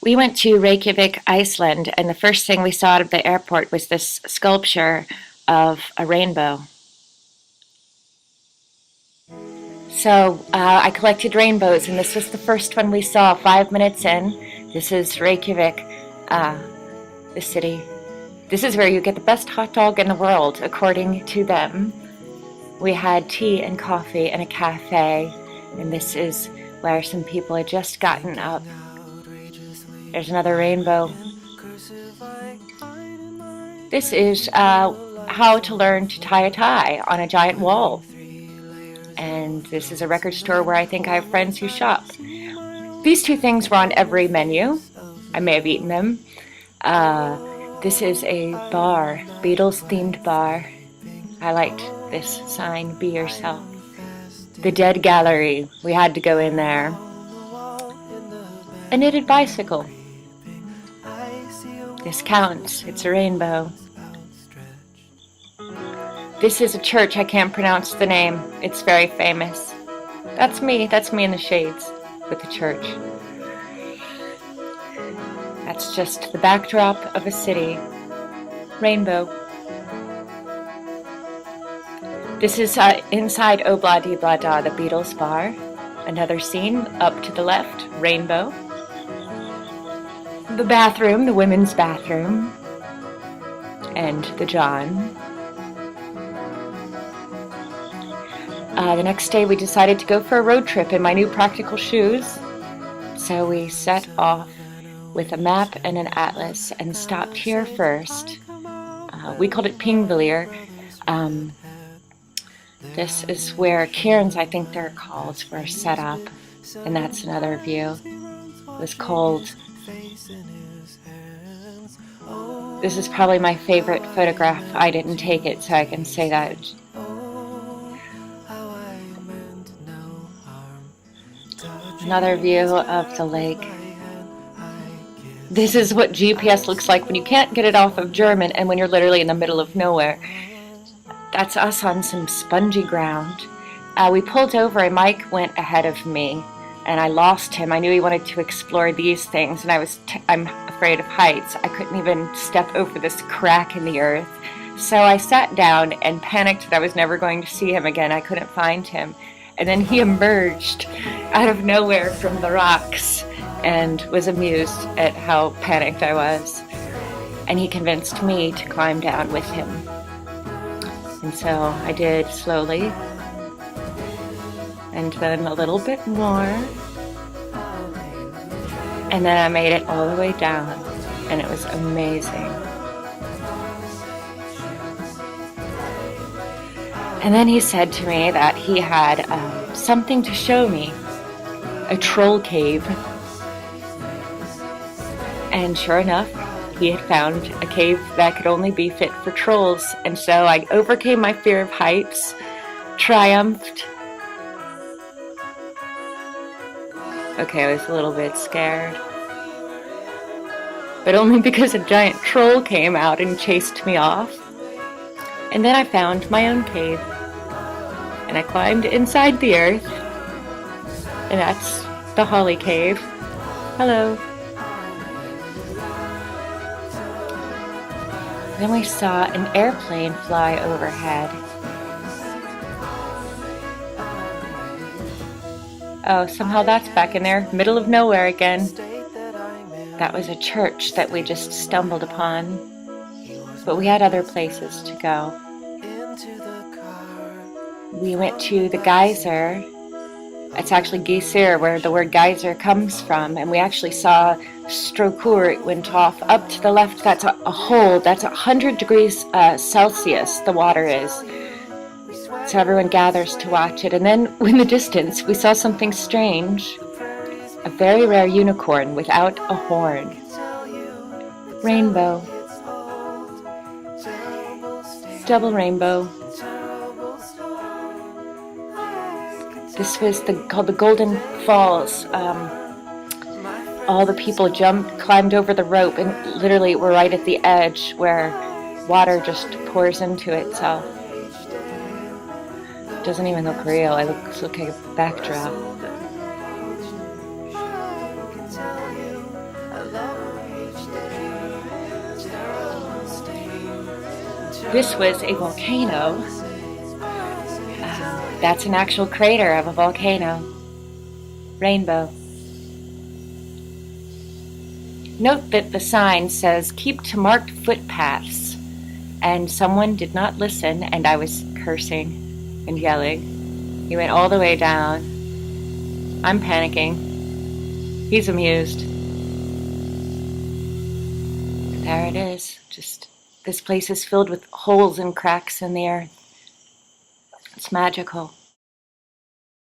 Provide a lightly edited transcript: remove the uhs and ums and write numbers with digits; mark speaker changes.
Speaker 1: We went to Reykjavik, Iceland, and the first thing we saw out of the airport was this sculpture of a rainbow. So I collected rainbows, and this was the first one we saw 5 minutes in. This is Reykjavik, the city. This is where you get the best hot dog in the world, according to them. We had tea and coffee in a cafe, and this is where some people had just gotten up. There's another rainbow. This is how to learn to tie a tie on a giant wall. And this is a record store where I think I have friends who shop. These two things were on every menu. I may have eaten them. This is a bar, Beatles-themed bar. I liked this sign, Be Yourself. The Dead Gallery, we had to go in there. A knitted bicycle. This counts, it's a rainbow. This is a church, I can't pronounce the name. It's very famous. That's me in the shades with the church. That's just the backdrop of a city. Rainbow. This is inside Obla Di Bla Da, the Beatles bar. Another scene up to the left, rainbow. The bathroom, the women's bathroom. And the John. The next day we decided to go for a road trip in my new practical shoes. So we set off with a map and an atlas and stopped here first. We called it Pingvellir. This is where cairns, I think they're called, were set up. And that's another view. It was cold. This is probably my favorite photograph. I didn't take it, so I can say that. Another view of the lake. This is what GPS looks like when you can't get it off of German and when you're literally in the middle of nowhere. That's us on some spongy ground. We pulled over and Mike went ahead of me and I lost him. I knew he wanted to explore these things and I'm afraid of heights. I couldn't even step over this crack in the earth. So I sat down and panicked that I was never going to see him again. I couldn't find him. And then he emerged out of nowhere from the rocks and was amused at how panicked I was. And he convinced me to climb down with him. And so I did slowly, and then a little bit more. And then I made it all the way down, and it was amazing. And then he said to me that he had something to show me, a troll cave. And sure enough, he had found a cave that could only be fit for trolls. And so I overcame my fear of heights, triumphed. Okay, I was a little bit scared. But only because a giant troll came out and chased me off. And then I found my own cave. And I climbed inside the earth. And that's the Holly Cave. Hello. Then we saw an airplane fly overhead. Oh, somehow that's back in there, middle of nowhere again. That was a church that we just stumbled upon. But we had other places to go. We went to the geyser. It's actually Geysir, where the word geyser comes from. And we actually saw Strokur. It went off up to the left. That's a hole. That's 100 degrees Celsius, the water is. So everyone gathers to watch it. And then in the distance, we saw something strange. A very rare unicorn without a horn. Rainbow. Double rainbow. This was called the Golden Falls. All the people climbed over the rope, and literally we're right at the edge where water just pours into itself. It doesn't even look real. It looks like a backdrop. this was a volcano. That's an actual crater of a volcano. Rainbow. Note that the sign says, keep to marked footpaths. And someone did not listen, and I was cursing and yelling. He went all the way down. I'm panicking. He's amused. There it is. Just, this place is filled with holes and cracks in the earth. It's magical.